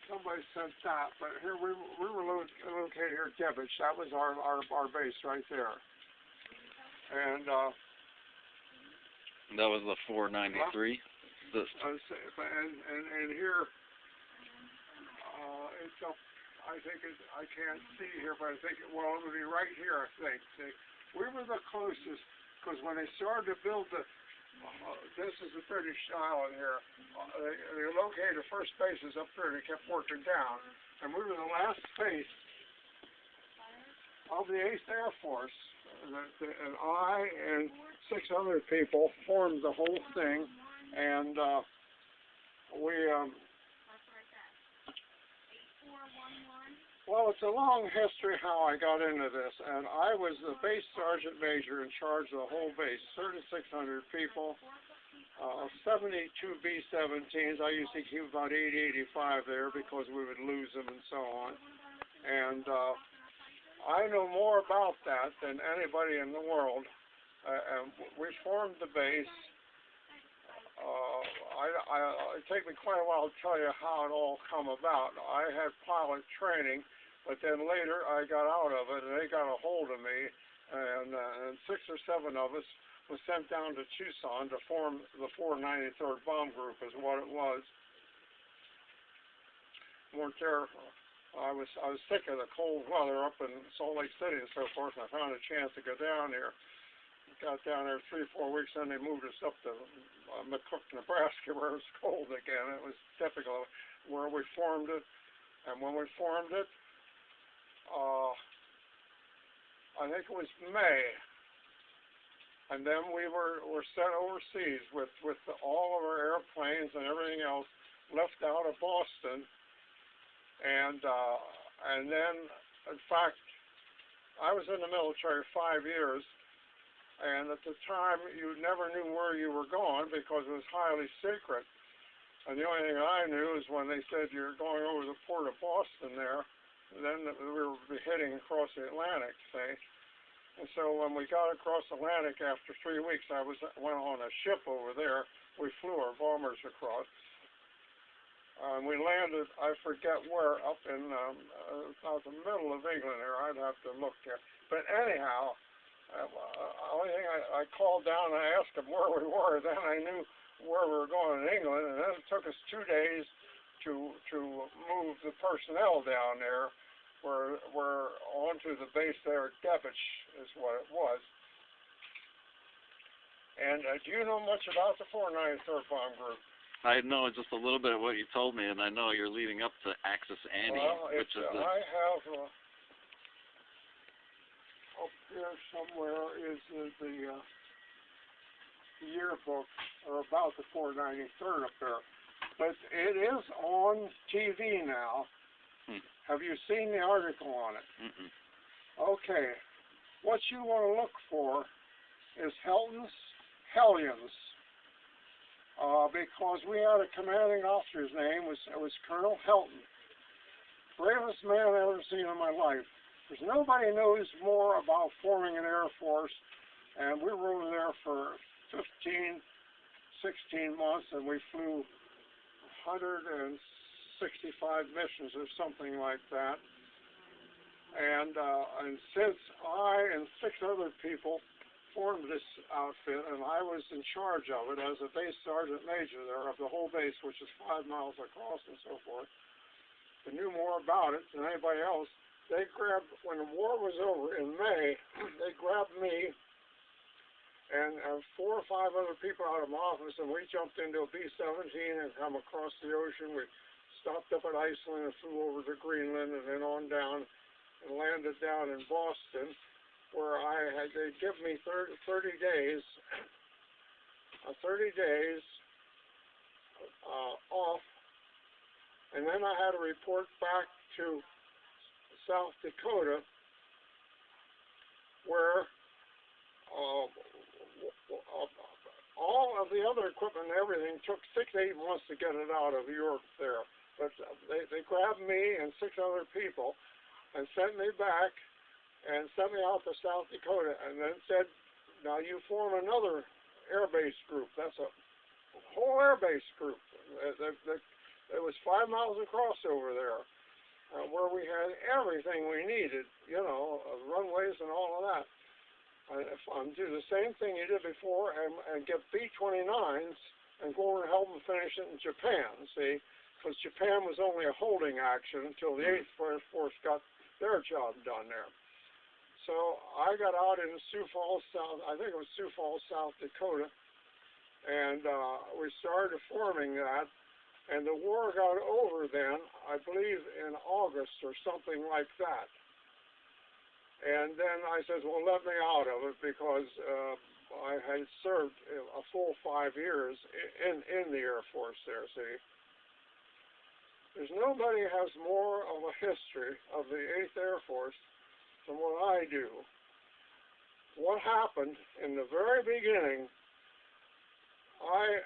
somebody sent that, but here we were located here at Debach. That was our base right there. And that was the 493. And here it's up. I think I can't see here, but I think it would be right here. I think. See, we were the closest because when they started to build the. This is the British island here. They located the first bases up there, and they kept working down. And we were the last base of the 8th Air Force. And I and 6 other people formed the whole thing. And well, it's a long history how I got into this, and I was the base sergeant major in charge of the whole base, 3,600 people, 72 B-17s. I used to keep about 80, 85 there because we would lose them and so on. And I know more about that than anybody in the world. We formed the base. It take me quite a while to tell you how it all come about. I had pilot training, but then later I got out of it, and they got a hold of me, and 6 or 7 of us was sent down to Tucson to form the 493rd Bomb Group, is what it was. Weren't there. I was sick of the cold weather up in Salt Lake City and so forth, and I found a chance to go down here. Got down there 3 or 4 weeks, and they moved us up to McCook, Nebraska, where it was cold again. It was typical where we formed it, and when we formed it, I think it was May, and then we were sent overseas with all of our airplanes and everything else left out of Boston, and then, in fact, I was in the military 5 years. And at the time, you never knew where you were going because it was highly secret. And the only thing I knew is when they said you're going over the port of Boston there, then we were heading across the Atlantic, see. And so when we got across the Atlantic after 3 weeks, I went on a ship over there. We flew our bombers across. We landed, I forget where, up in about the middle of England here. I'd have to look at. But anyhow, only thing I called down and I asked them where we were. Then I knew where we were going in England, and then it took us 2 days to move the personnel down there. We're onto the base there at Debach is what it was. And do you know much about the 493rd Bomb Group? I know just a little bit of what you told me, and I know you're leading up to Axis Annie, which is I have. Up there somewhere is the yearbook, or about the 493rd up there. But it is on TV now. Have you seen the article on it? Okay. What you want to look for is Hellions, because we had a commanding officer's name, it was Colonel Helton. Bravest man I've ever seen in my life. Because nobody knows more about forming an Air Force, and we were over there for 15, 16 months, and we flew 165 missions or something like that. And since I and 6 other people formed this outfit, and I was in charge of it as a base sergeant major there of the whole base, which is 5 miles across and so forth, I knew more about it than anybody else. They grabbed, when the war was over in May, they grabbed me and 4 or 5 other people out of my office, and we jumped into a B-17 and come across the ocean. We stopped up at Iceland and flew over to Greenland and then on down and landed down in Boston, where they give me 30 days off, and then I had to report back to South Dakota, where all of the other equipment and everything took 6 to 8 months to get it out of Europe there. But they grabbed me and 6 other people and sent me back and sent me out to South Dakota and then said, now you form another airbase group. That's a whole airbase group. It was 5 miles across over there, where we had everything we needed, you know, runways and all of that. Do the same thing you did before and get B-29s and go over and help them finish it in Japan, see? Because Japan was only a holding action until the 8th Air Force got their job done there. So I got out in Sioux Falls, I think it was Sioux Falls, South Dakota, and we started forming that. And the war got over then, I believe in August or something like that. And then I said, well, let me out of it because I had served a full 5 years in the Air Force there, see. There's nobody has more of a history of the 8th Air Force than what I do. What happened in the very beginning, I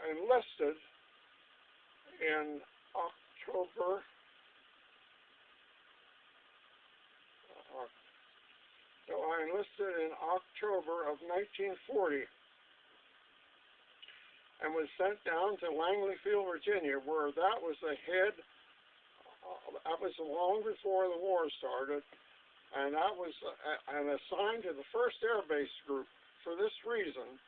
enlisted in October. So I enlisted in October of 1940 and was sent down to Langley Field, Virginia, where that was the head. That was long before the war started, and that was and assigned to the 1st Air Base Group for this reason.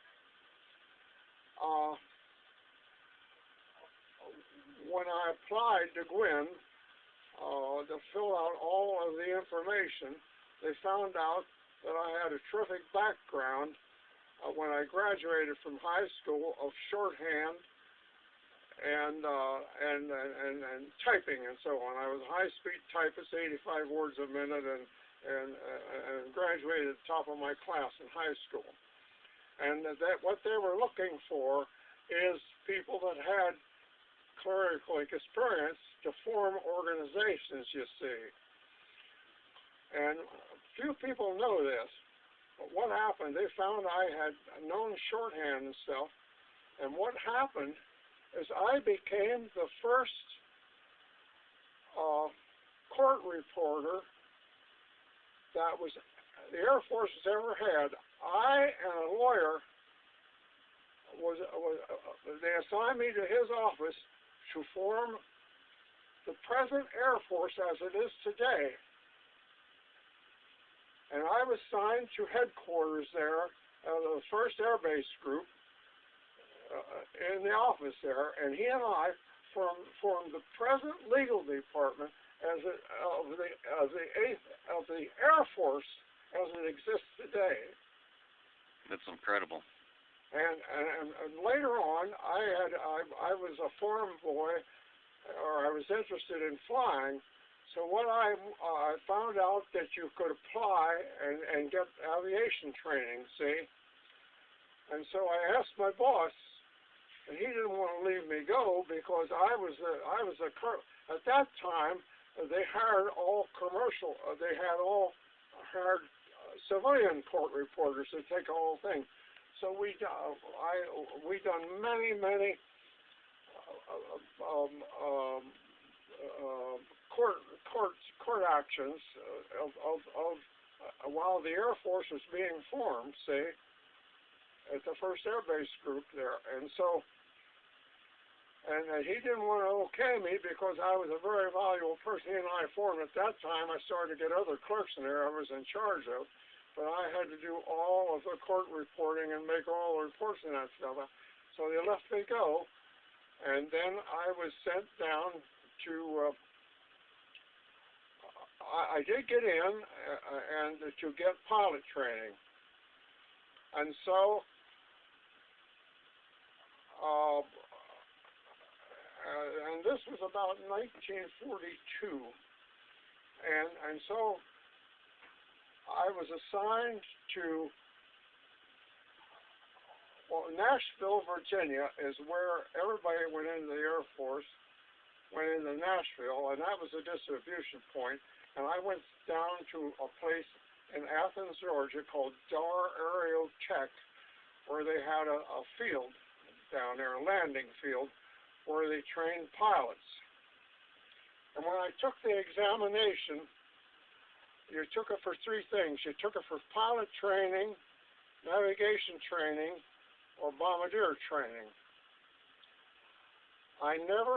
When I applied to Gwynn to fill out all of the information, they found out that I had a terrific background when I graduated from high school of shorthand and typing and so on. I was a high-speed typist, 85 words a minute, and graduated at the top of my class in high school. And what they were looking for is people that had clerical experience to form organizations, you see. And few people know this, but what happened, they found I had known shorthand and stuff, and what happened is I became the first court reporter that the Air Force has ever had. I and a lawyer they assigned me to his office to form the present Air Force as it is today. And I was assigned to headquarters there of the 1st Air Base Group in the office there, and he and I formed the present legal department of the Air Force as it exists today. That's incredible. And later on, I was a farm boy, or I was interested in flying. So what I found out that you could apply and get aviation training, see? And so I asked my boss, and he didn't want to leave me go because I was at that time they hired all commercial, they had all hired civilian court reporters to take the whole thing. So we done many court actions while the Air Force was being formed, see, at the 1st Air Base Group there. And so, and he didn't want to okay me because I was a very valuable person. He and I formed at that time. I started to get other clerks in there I was in charge of, but I had to do all of the court reporting and make all the reports and that stuff. So they let me go, and then I was sent down to I did get in and to get pilot training. And so and this was about 1942. And so I was assigned to, well, Nashville, Virginia is where everybody went into the Air Force, went into Nashville, and that was a distribution point. And I went down to a place in Athens, Georgia called Dar Aero Tech, where they had a field down there, a landing field, where they trained pilots. And when I took the examination, you took it for 3 things. You took it for pilot training, navigation training, or bombardier training. I never